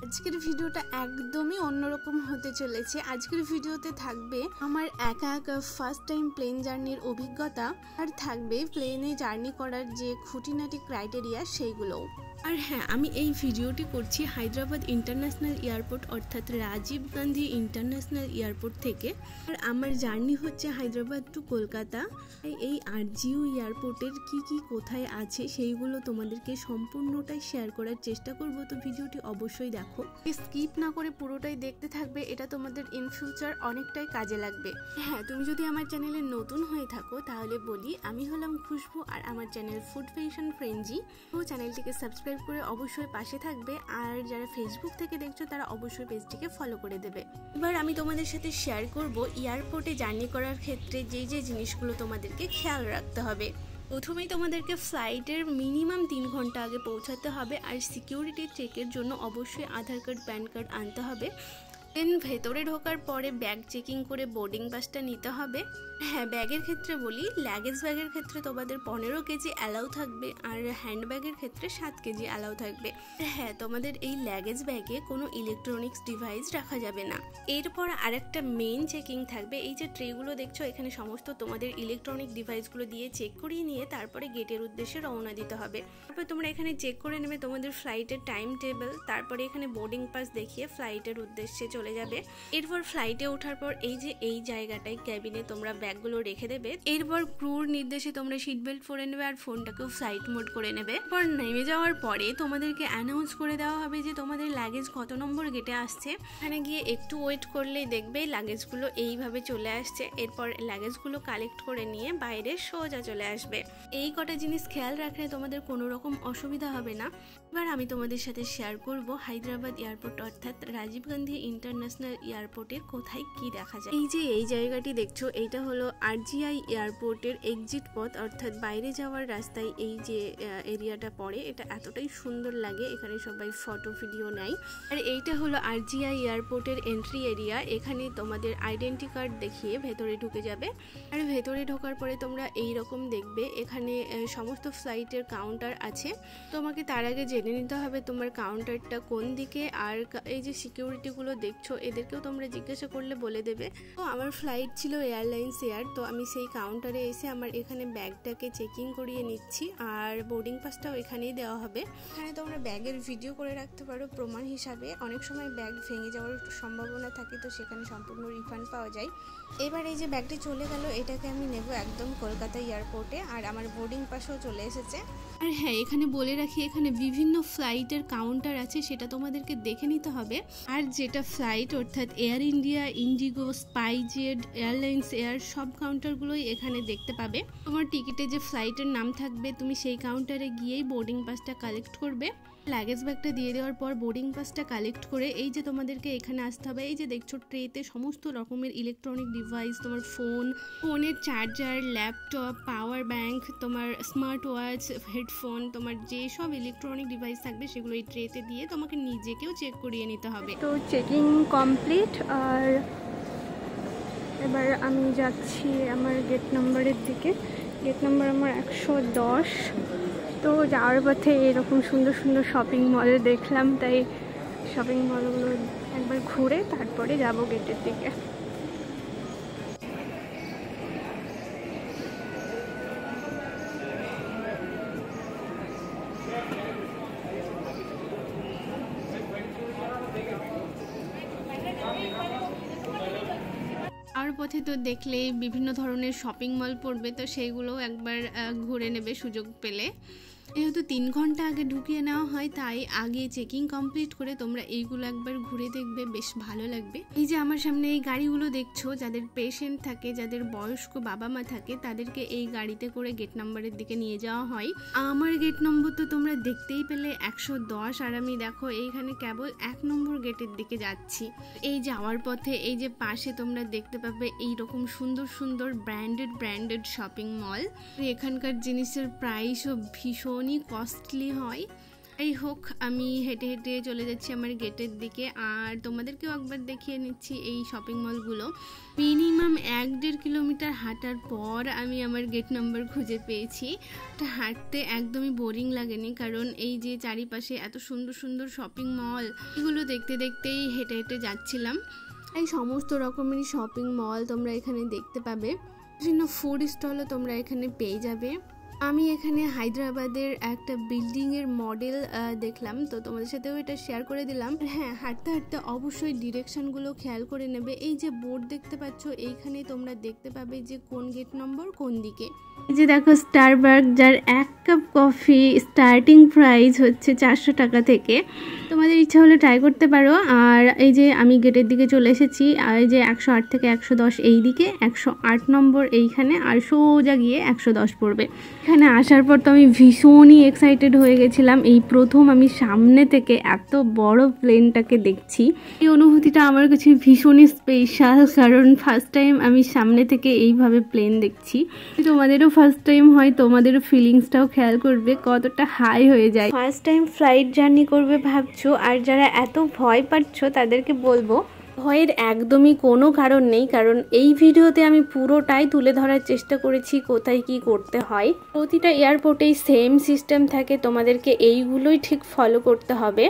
আজকের ভিডিওটা একদমই অন্যরকম হতে চলেছে। আজকের ভিডিওতে থাকবে আমার একা ফার্স্ট টাইম প্লেন জার্নির অভিজ্ঞতা, আর থাকবে প্লেনে জার্নি করার যে খুঁটিনাটি ক্রাইটেরিয়া সেইগুলোও। আর হ্যাঁ, আমি এই ভিডিওটি করছি হায়দ্রাবাদ ইন্টারন্যাশনাল এয়ারপোর্ট অর্থাৎ রাজীব গান্ধী ইন্টারন্যাশনাল এয়ারপোর্ট থেকে। আর আমার জার্নি হচ্ছে হায়দ্রাবাদ টু কলকাতা। এই আরজিইউ এয়ারপোর্টের কি কোথায় আছে সেইগুলো তোমাদেরকে সম্পূর্ণটাই শেয়ার করার চেষ্টা করব। তো ভিডিওটি অবশ্যই দেখো, স্কিপ না করে পুরোটাই দেখতে থাকবে, এটা তোমাদের ইন ফিউচার অনেকটাই কাজে লাগবে। হ্যাঁ, তুমি যদি আমার চ্যানেলে নতুন হয়ে থাকো তাহলে বলি, আমি হলাম খুশবু আর আমার চ্যানেল ফুড ফ্যাশন ফ্রেঞ্জি। তো চ্যানেলটিকে সাবস্ক্রাইব করে অবশ্যই পাশে থাকবে, আর যারা ফেসবুক থেকে দেখছো তারা অবশ্যই পেজটিকে ফলো করে দেবে। এবার আমি তোমাদের সাথে শেয়ার করব এয়ারপোর্টে জার্নি করার ক্ষেত্রে যে জিনিসগুলো তোমাদেরকে খেয়াল রাখতে হবে। প্রথমেই তোমাদেরকে ফ্লাইটের মিনিমাম 3 ঘন্টা আগে পৌঁছাতে হবে, আর সিকিউরিটি চেকের জন্য অবশ্যই আধার কার্ড প্যান কার্ড আনতে হবে। দেন ভেতরে ঢোকার পরে ব্যাগ চেকিং করে বোর্ডিং পাসটা নিতে হবে। হ্যাঁ, ব্যাগের ক্ষেত্রে বলি, লাগেজ ব্যাগের ক্ষেত্রে তোমাদের 15 কেজি অ্যালাউ থাকবে, আর হ্যান্ড ব্যাগের ক্ষেত্রে 7 কেজি অ্যালাউ থাকবে। হ্যাঁ, তোমাদের এই লাগেজ ব্যাগে কোনো ইলেকট্রনিক্স ডিভাইস রাখা যাবে না। এরপর আরেকটা মেইন চেকিং থাকবে। এই যে ট্রেগুলো দেখছো, এখানে সমস্ত তোমাদের ইলেকট্রনিক ডিভাইসগুলো দিয়ে চেক করিয়ে নিয়ে তারপরে গেটের উদ্দেশ্যে রওনা দিতে হবে। তারপর তোমরা এখানে চেক করে নেবে তোমাদের ফ্লাইটের টাইম টেবিল, তারপরে এখানে বোর্ডিং পাস দেখিয়ে ফ্লাইটের উদ্দেশ্যে চলে যাবে। এরপর ফ্লাইটে ওঠার পর এই জায়গাটায় ক্যাবিনে তোমরা ব্যাগগুলো রেখে দেবে। এরপর ক্রুর নির্দেশে তোমরা সিট বেল্ট পরে নেবে আর ফোনটাকেও ফ্লাইট মোড করে নেবে। এরপর নেমে যাওয়ার পরে তোমাদেরকে অ্যানাউন্স করে দেওয়া হবে যে তোমাদের লাগেজ কত নম্বর গেটে আসছে। এখানে গিয়ে একটু ওয়েট করলেই দেখবে লাগেজগুলো এইভাবে চলে আসছে। এরপর লাগেজগুলো কালেক্ট করে নিয়ে বাইরে সোজা চলে আসবে। এই কটা জিনিস খেয়াল রাখলে তোমাদের কোনো রকম অসুবিধা হবে না। এবার আমি তোমাদের সাথে শেয়ার করব হায়দ্রাবাদ এয়ারপোর্ট অর্থাৎ রাজীব গান্ধী ইন্টারন্যাশনাল এয়ারপোর্টের কোথায় কি দেখা যায়। এই জায়গাটি দেখছো, এইটা হলো আরজিআই এয়ারপোর্টের এক্সিট পথ, অর্থাৎ বাইরে যাওয়ার রাস্তায় এই যে এরিয়াটা পড়ে, এটা এতটাই সুন্দর লাগে। এখানে সবাই ফটো ভিডিও নেয়। আর এইটা হলো আরজিআই এয়ারপোর্টের এন্ট্রি এরিয়া। এখানে তোমাদের আইডেন্টি কার্ড দেখিয়ে ভেতরে ঢুকে যাবে। আর ভেতরে ঢোকার পরে তোমরা এই রকম দেখবে, এখানে সমস্ত ফ্লাইটের কাউন্টার আছে। তোমাকে তার আগে জেনে নিতে হবে তোমার কাউন্টারটা কোন দিকে। আর এই যে সিকিউরিটিগুলো দেখছো, এদেরকেও তোমরা জিজ্ঞাসা করলে বলে দেবে। তো আমার ফ্লাইট ছিল এয়ারলাইন্স এয়ার, তো আমি সেই কাউন্টারে এসে আমার এখানে ব্যাগটাকে চেকিং করিয়ে নিচ্ছি, আর বোর্ডিং পাসটাও এখানেই দেওয়া হবে। এখানে তোমরা ব্যাগের ভিডিও করে রাখতে পারো প্রমাণ হিসাবে। অনেক সময় ব্যাগ ভেঙে যাওয়ার সম্ভাবনা থাকে, তো সেখানে সম্পূর্ণ রিফান্ড পাওয়া যায়। এবার এই যে ব্যাগটি চলে গেল, এটাকে আমি নেব একদম কলকাতা এয়ারপোর্টে, আর আমার বোর্ডিং পাসও চলে এসেছে। আর হ্যাঁ, এখানে বলে রাখি, এখানে বিভিন্ন ফ্লাইটের কাউন্টার আছে, সেটা তোমাদেরকে দেখে নিতে হবে। আর যেটা ফ্লাইট অর্থাৎ Air India, IndiGo, SpiceJet, airlines air, সব কাউন্টারগুলোই এখানে দেখতে পাবে। তোমার টিকিটে যে ফ্লাইটের নাম থাকবে, তুমি সেই কাউন্টারে গিয়েই বোর্ডিং পাসটা কালেক্ট করবে। লাগেজ ব্যাগটা দিয়ে দেওয়ার পর বোর্ডিং পাসটা কালেক্ট করে এই যে তোমাদেরকে এখানে আসতে হবে। এই যে দেখছো ট্রেতে সমস্ত রকমের ইলেকট্রনিক ডিভাইস, তোমার ফোনের চার্জার, ল্যাপটপ, পাওয়ার ব্যাংক, তোমার স্মার্ট ওয়াচ, হেডফোন, তোমার যে সব ইলেকট্রনিক ডিভাইস থাকবে সেগুলো এই ট্রেতে দিয়ে তোমাকে নিজেকেও চেক করিয়ে নিতে হবে। তো চেকিং কমপ্লিট, আর এবার আমি যাচ্ছি আমার গেট নাম্বারের দিকে। গেট নাম্বার আমার 110। তো যাওয়ার পথে এরকম সুন্দর সুন্দর শপিং মল দেখলাম, তাই শপিং মলগুলো একবার ঘুরে তারপরে যাব গেটের দিকে। আর পথে তো দেখলে বিভিন্ন ধরনের শপিং মল পড়বে, তো সেইগুলোও একবার ঘুরে নেবে সুযোগ পেলে। যেহেতু 3 ঘন্টা আগে ঢুকিয়ে নেওয়া হয়, তাই আগে চেকিং কমপ্লিট করে তোমরা এইগুলো একবার ঘুরে দেখবে, বেশ ভালো লাগবে। এই যে আমার সামনে এই গাড়িগুলো দেখছো, যাদের পেশেন্ট থাকে, যাদের বয়স্ক বাবা মা থাকে, তাদেরকে এই গাড়িতে করে গেট নাম্বারের দিকে নিয়ে যাওয়া হয়। আমার গেট নম্বর তো তোমরা দেখতেই পেলে 110, আর আমি দেখো এইখানে কেবল 1 নম্বর গেটের দিকে যাচ্ছি। এই যাওয়ার পথে এই যে পাশে তোমরা দেখতে পাবে এইরকম সুন্দর সুন্দর ব্র্যান্ডেড শপিং মল। এখানকার জিনিসের প্রাইসও ভীষণই কস্টলি হয়। এই হোক, আমি হেঁটে হেঁটে চলে যাচ্ছি আমার গেটের দিকে, আর তোমাদেরকেও একবার দেখিয়ে নিচ্ছি এই শপিং মলগুলো। মিনিমাম 1-1.5 কিলোমিটার হাঁটার পর আমি আমার গেট নাম্বার খুঁজে পেয়েছি। হাঁটতে একদমই বোরিং লাগেনি, কারণ এই যে চারিপাশে এত সুন্দর সুন্দর শপিং মল, এগুলো দেখতে দেখতেই হেঁটে হেঁটে যাচ্ছিলাম। এই সমস্ত রকমেরই শপিং মল তোমরা এখানে দেখতে পাবে, বিভিন্ন ফুড স্টলও তোমরা এখানে পেয়ে যাবে। আমি এখানে হায়দ্রাবাদের একটা বিল্ডিংয়ের মডেল দেখলাম, তো তোমাদের সাথেও এটা শেয়ার করে দিলাম। হ্যাঁ, হাঁটতে হাঁটতে অবশ্যই ডিরেকশনগুলো খেয়াল করে নেবে। এই যে বোর্ড দেখতে পাচ্ছ, এইখানে তোমরা দেখতে পাবে যে কোন গেট নম্বর কোন দিকে। এই যে দেখো স্টারবাকস, যার 1 কাপ কফি স্টার্টিং প্রাইস হচ্ছে 400 টাকা থেকে। তোমাদের ইচ্ছা হলে ট্রাই করতে পারো। আর এই যে আমি গেটের দিকে চলে এসেছি, আর এই যে 108 থেকে 110 এই দিকে, 108 নম্বর এইখানে, আর সোজা গিয়ে 110 পড়বে। এখানে আসার পর তো আমি ভীষণই এক্সাইটেড হয়ে গেছিলাম। এই প্রথম আমি সামনে থেকে এত বড় প্লেনটাকে দেখছি। এই অনুভূতিটা আমার কাছে ভীষণই স্পেশাল, কারণ ফার্স্ট টাইম আমি সামনে থেকে এইভাবে প্লেন দেখছি। তোমাদেরও ফার্স্ট টাইম হয়, তোমাদেরও ফিলিংসটাও খেয়াল করবে কতটা হাই হয়ে যায়। ফার্স্ট টাইম ফ্লাইট জার্নি করবে ভাবছো, আর যারা এত ভয় পাচ্ছ তাদেরকে বলবো ভয়ের একদমই কোনো কারণ নেই, কারণ এই ভিডিওতে আমি পুরোটাই তুলে ধরার চেষ্টা করেছি কোথায় কি করতে হয়। প্রতিটা এয়ারপোর্টেই সেম সিস্টেম থাকে, তোমাদেরকে এইগুলোই ঠিক ফলো করতে হবে।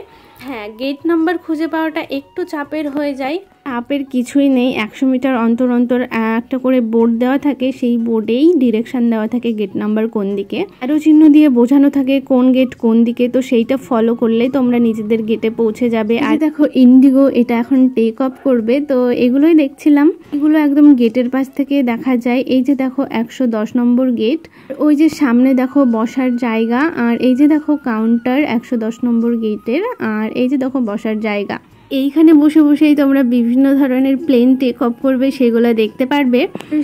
হ্যাঁ, গেট নাম্বার খুঁজে পাওয়াটা একটু চাপের হয়ে যায়। চাপের কিছুই নেই, 100 মিটার অন্তর অন্তর একটা করে বোর্ড দেওয়া থাকে, সেই বোর্ডেই ডিরেকশন দেওয়া থাকে গেট নাম্বার কোন দিকে, অ্যারো চিহ্ন দিয়ে বোঝানো থাকে কোন গেট কোন দিকে। তো সেইটা ফলো করলেই তোমরা নিজেদের গেটে পৌঁছে যাবে। আর দেখো ইন্ডিগো এটা এখন টেক অফ করবে, তো এগুলোই দেখছিলাম। এগুলো একদম গেটের পাশ থেকে দেখা যায়। এই যে দেখো 110 নম্বর গেট, ওই যে সামনে দেখো বসার জায়গা, আর এই যে দেখো কাউন্টার 110 নম্বর গেটের, আর এই যে দেখো বসার জায়গা। এইখানে বসে বসেই তোমরা বিভিন্ন ধরনের প্লেন টেক অফ করবে সেগুলো দেখতে পারবে।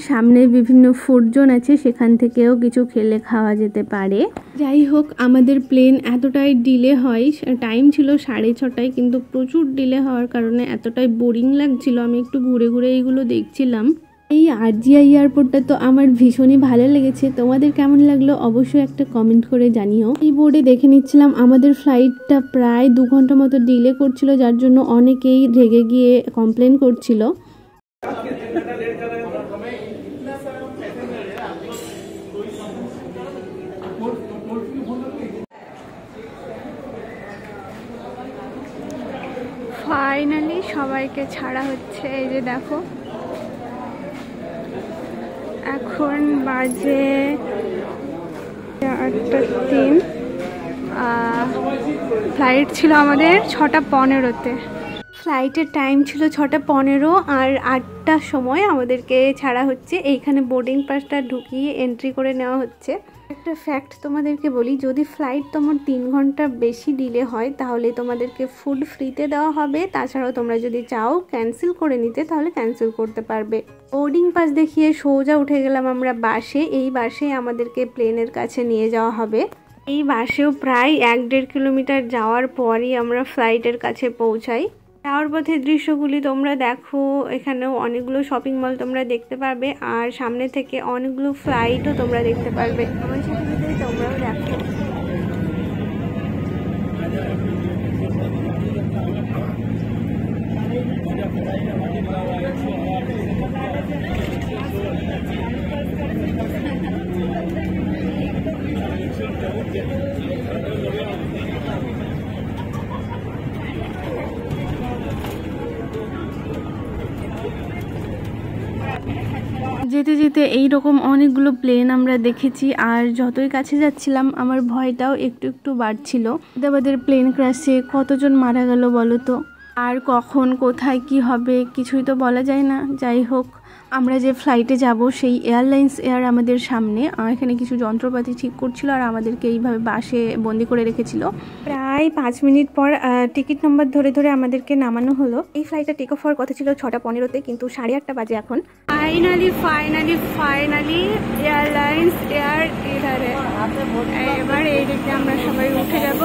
সামনে বিভিন্ন ফুড জোন আছে, সেখান থেকেও কিছু খেলে খাওয়া যেতে পারে। যাই হোক, আমাদের প্লেন এতটাই ডিলে হয়, টাইম ছিল 6:30টায়, কিন্তু প্রচুর ডিলে হওয়ার কারণে এতটাই বোরিং লাগছিল। আমি একটু ঘুরে ঘুরে এইগুলো দেখছিলাম। এই RGI এয়ারপোর্টটা তো আমার ভীষণই ভালো লেগেছে। তোমাদের কেমন লাগলো অবশ্যই একটা কমেন্ট করে জানিও। এই বোর্ডে দেখে নিচ্ছিলাম আমাদের ফ্লাইটটা প্রায় 2 ঘন্টা মতো ডিলে করছিল, যার জন্য অনেকেই রেগে গিয়ে কমপ্লেন করছিল। ফাইনালি সবাইকে ছাড়া হচ্ছে। এই যে দেখো এখন বাজে 8:03। ফ্লাইট ছিল আমাদের 6:15-তে। ফ্লাইটের টাইম ছিল 6:15, আর 8টার সময় আমাদেরকে ছাড়া হচ্ছে। এইখানে বোর্ডিং পাসটা ঢুকিয়ে এন্ট্রি করে নেওয়া হচ্ছে। একটা ফ্যাক্ট তোমাদেরকে বলি, যদি ফ্লাইট তোমার 3 ঘন্টা বেশি ডিলে হয় তাহলে তোমাদেরকে ফুড ফ্রিতে দেওয়া হবে। তাছাড়াও তোমরা যদি চাও ক্যান্সেল করে নিতে তাহলে ক্যান্সেল করতে পারবে। বোর্ডিং পাস দেখিয়ে সোজা উঠে গেলাম আমরা বাসে। এই বাসে আমাদেরকে প্লেনের কাছে নিয়ে যাওয়া হবে। এই বাসেও প্রায় 1-1.5 কিলোমিটার যাওয়ার পরই আমরা ফ্লাইটের কাছে পৌঁছাই। যাওয়ার পথে দৃশ্যগুলি তোমরা দেখো, এখানেও অনেকগুলো শপিং মল তোমরা দেখতে পারবে, আর সামনে থেকে অনেকগুলো ফ্লাইটও তোমরা দেখতে পারবে। আমার সাথে সাথে তোমরাও দেখো। যেতে যেতে এইরকম অনেকগুলো প্লেন আমরা দেখেছি, আর যতই কাছে যাচ্ছিলাম আমার ভয়টাও একটু একটু বাড়ছিল। আমাদের প্লেন ক্র্যাশে কতজন মারা গেল বলো তো, আর কখন কোথায় কি হবে কিছুই তো বলা যায় না। যাই হোক, আমরা যে ফ্লাইটে যাব সেই এয়ারলাইন্স এয়ার আমাদের সামনে এখানে কিছু যন্ত্রপাতি ঠিক করছিল, আর আমাদেরকে এইভাবে বাসে বন্দি করে রেখেছিল। প্রায় 5 মিনিট পর টিকিট নাম্বার ধরে ধরে আমাদেরকে নামানো হলো। এই ফ্লাইটটা টেক অফ হওয়ার কথা ছিল 6:15-তে, কিন্তু 8:30 বাজে এখন। ফাইনালি এয়ারলাইন্স এয়ার এধারে। এবার এই দিকে আমরা সবাই উঠে যাব।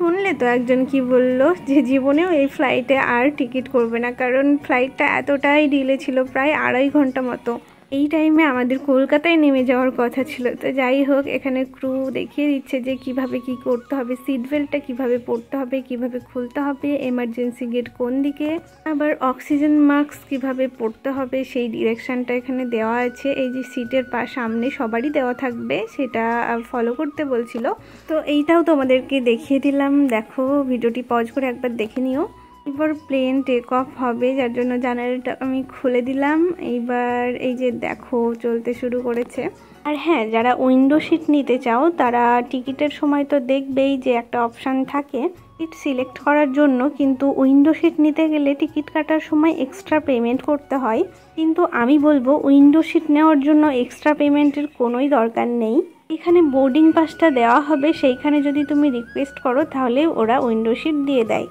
শুনলে তো একজন কি বললো যে জীবনেও এই ফ্লাইটে আর টিকিট করবে না, কারণ ফ্লাইটটা এতটাই ডিলে ছিল, প্রায় 2.5 ঘন্টা মতো। এই টাইমে আমাদের কলকাতায় নেমে যাওয়ার কথা ছিল। তো যাই হোক, এখানে ক্রু দেখিয়ে দিচ্ছে যে কিভাবে কি করতে হবে, সিট বেল্টটা কীভাবে পরতে হবে, কিভাবে খুলতে হবে, এমার্জেন্সি গেট কোন দিকে, আবার অক্সিজেন মাস্ক কিভাবে পরতে হবে সেই ডিরেকশানটা এখানে দেওয়া আছে। এই যে সিটের সামনে সবারই দেওয়া থাকবে, সেটা ফলো করতে বলছিল। তো এইটাও তোমাদেরকে দেখিয়ে দিলাম, দেখো ভিডিওটি পজ করে একবার দেখে নিও। এবার প্লেন টেক অফ হবে, যার জন্য জানালাটা আমি খুলে দিলাম। এইবার এই যে দেখো চলতে শুরু করেছে। আর হ্যাঁ, যারা উইন্ডো সিট নিতে চাও তারা টিকিটের সময় তো দেখবেই যে একটা অপশান থাকে সিট সিলেক্ট করার জন্য, কিন্তু উইন্ডো সিট নিতে গেলে টিকিট কাটার সময় এক্সট্রা পেমেন্ট করতে হয়। কিন্তু আমি বলবো উইন্ডো সিট নেওয়ার জন্য এক্সট্রা পেমেন্টের কোনোই দরকার নেই। এখানে বোর্ডিং পাসটা দেওয়া হবে, সেইখানে যদি তুমি রিকোয়েস্ট করো তাহলে ওরা উইন্ডো সিট দিয়ে দেয়।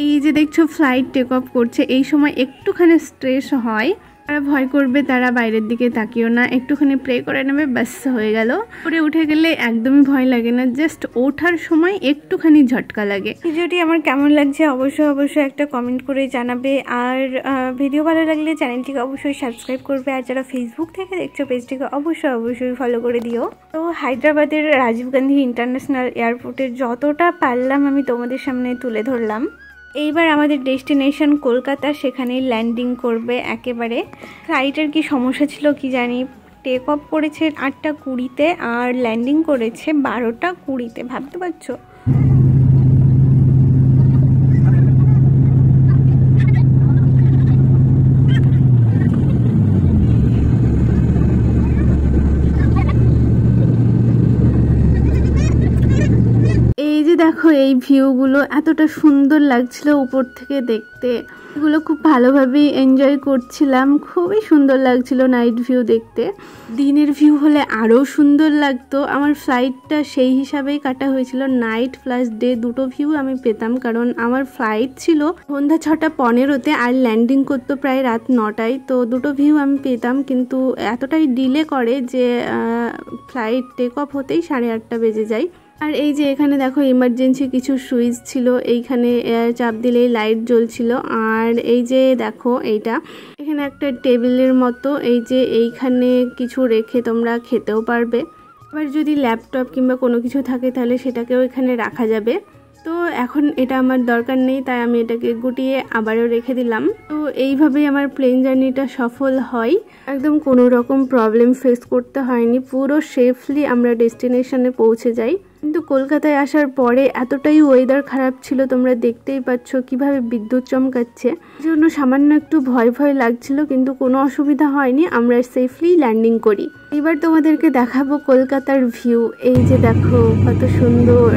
এই যে দেখছো ফ্লাইট টেক অফ করছে, এই সময় একটুখানি স্ট্রেস হয়। তারা ভয় করবে, তারা বাইরের দিকে তাকিও না, একটুখানি প্রে করে নেবে, ব্যাস হয়ে গেল। পরে উঠে গেলে একদমই ভয় লাগে না, জাস্ট ওঠার সময় একটুখানি ঝটকা লাগে। ভিডিওটি আমার কেমন লাগছে অবশ্যই একটা কমেন্ট করে জানাবে। আর ভিডিও ভালো লাগলে চ্যানেলটিকে অবশ্যই সাবস্ক্রাইব করবে। আর যারা ফেসবুক থেকে দেখছো পেজটিকে অবশ্যই ফলো করে দিও। তো হায়দ্রাবাদের রাজীব গান্ধী ইন্টারন্যাশনাল এয়ারপোর্টের যতটা পারলাম আমি তোমাদের সামনে তুলে ধরলাম। এইবার আমাদের ডেস্টিনেশন কলকাতা, সেখানেই ল্যান্ডিং করবে একেবারে। ফ্লাইটের কি সমস্যা ছিল কি জানি, টেক অফ করেছে 8টা 20-তে আর ল্যান্ডিং করেছে 12টা 20-তে, ভাবতে পারছো। দেখো এই ভিউগুলো এতটা সুন্দর লাগছিল উপর থেকে দেখতে, এগুলো খুব ভালোভাবে এনজয় করছিলাম, খুবই সুন্দর লাগছিল নাইট ভিউ দেখতে। দিনের ভিউ হলে আরও সুন্দর লাগতো। আমার ফ্লাইটটা সেই হিসাবেই কাটা হয়েছিল, নাইট প্লাস ডে দুটো ভিউ আমি পেতাম, কারণ আমার ফ্লাইট ছিল সন্ধ্যা 6:15-তে আর ল্যান্ডিং করতো প্রায় রাত 9টায়। তো দুটো ভিউ আমি পেতাম, কিন্তু এতটাই ডিলে করে যে ফ্লাইট টেক অফ হতেই 8:30 বেজে যায়। আর এই যে এখানে দেখো ইমার্জেন্সি কিছু সুইচ ছিল, এইখানে চাপ দিলেই লাইট জ্বলছিল। আর এই যে দেখো এইটা এখানে একটা টেবিলের মতো, এই যে এইখানে কিছু রেখে তোমরা খেতেও পারবে। আবার যদি ল্যাপটপ কিংবা কোনো কিছু থাকে তাহলে সেটাকেও এখানে রাখা যাবে। তো এখন এটা আমার দরকার নেই, তাই আমি এটাকে গুটিয়ে আবারও রেখে দিলাম। তো এইভাবেই আমার প্লেন জার্নিটা সফল হয়, একদম কোনো রকম প্রবলেম ফেস করতে হয়নি, পুরো সেফলি আমরা ডেস্টিনেশনে পৌঁছে যাই। কিন্তু কলকাতায় আসার পরে এতটাই ওয়েদার খারাপ ছিল, তোমরা দেখতেই পাচ্ছ কিভাবে বিদ্যুৎ চমকাচ্ছে, জন্য সামান্য একটু ভয় লাগছিল, কিন্তু কোনো অসুবিধা হয়নি, আমরা সেফলি ল্যান্ডিং করি। এবার তোমাদেরকে দেখাবো কলকাতার ভিউ। এই যে দেখো কত সুন্দর।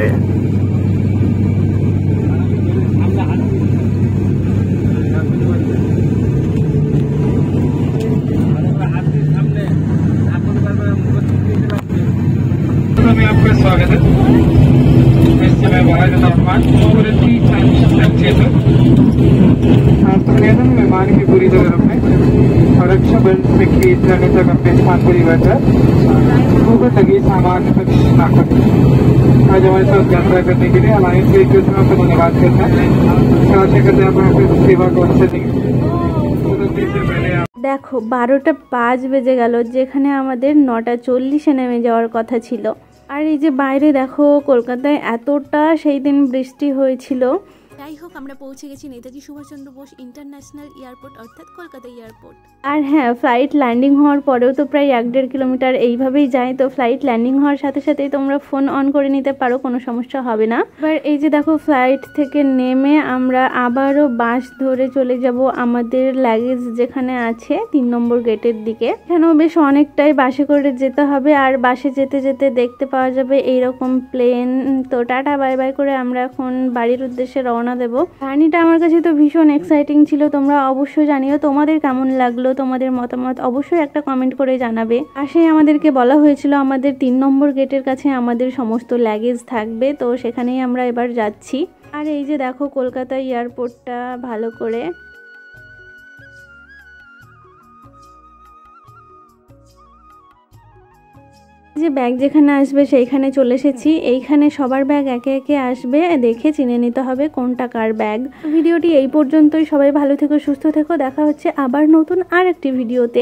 आपका स्वागत है। इस समय बाहर का तापमान मेहमान की पूरी तरह में और रक्षा बल में खेत जाने तक अपने स्थान पर ही बैठा ऊपर लगी सामान्य कक्ष नाकर। आज हमारे साथ यात्रा करने के लिए अलायंस व्हीकल्स में आपका धन्यवाद करता है। आशा करते हैं आप सेवा को अच्छे देंगे। দেখো 12টা 5 বেজে গেল, যেখানে আমাদের 9:40-এ নেমে যাওয়ার কথা ছিল। আর এই যে বাইরে দেখো কলকাতায় এতটা সেই দিন বৃষ্টি হয়েছিল। যাই হোক, আমরা পৌঁছে গেছি নেতাজি সুভাষচন্দ্র বোস ইন্টারন্যাশনাল এয়ারপোর্ট, অর্থাৎ কলকাতা এয়ারপোর্ট। আর হ্যাঁ, ফ্লাইট ল্যান্ডিং হওয়ার পরেও তো প্রায় 1-1.5 কিলোমিটার এইভাবেই যায়। তো ফ্লাইট ল্যান্ডিং হওয়ার সাথে সাথেই তোমরা ফোন অন করে নিতে পারো, কোনো সমস্যা হবে না। এবার এই যে দেখো ফ্লাইট থেকে নেমে আমরা আবারও বাস ধরে চলে যাব আমাদের লাগেজ যেখানে আছে 3 নম্বর গেটের দিকে। এখানেও বেশ অনেকটাই বাসে করে যেতে হবে, আর বাসে যেতে যেতে দেখতে পাওয়া যাবে এইরকম প্লেন। তো টাটা বাই বাই করে আমরা এখন বাড়ির উদ্দেশ্যে রওনা দেব। জার্নিটা আমার কাছে তো ভীষণ এক্সাইটিং ছিল, তোমরা অবশ্যই জানিও তোমাদের কেমন লাগলো, তোমাদের মতামত অবশ্যই একটা কমেন্ট করে জানাবে। পাশেই আমাদেরকে বলা হয়েছিল আমাদের 3 নম্বর গেটের কাছে আমাদের সমস্ত লাগেজ থাকবে, তো সেখানেই আমরা এবার যাচ্ছি। আর এই যে দেখো কলকাতা এয়ারপোর্টটা ভালো করে। যে ব্যাগ যেখানে আসবে সেইখানে চলে এসেছি। এইখানে সবার ব্যাগ একে একে আসবে, দেখে চিনে নিতে হবে কোনটা কার ব্যাগ। ভিডিওটি এই পর্যন্তই। সবাই ভালো থেকো, সুস্থ থেকো। দেখা হচ্ছে আবার নতুন আর একটি ভিডিওতে।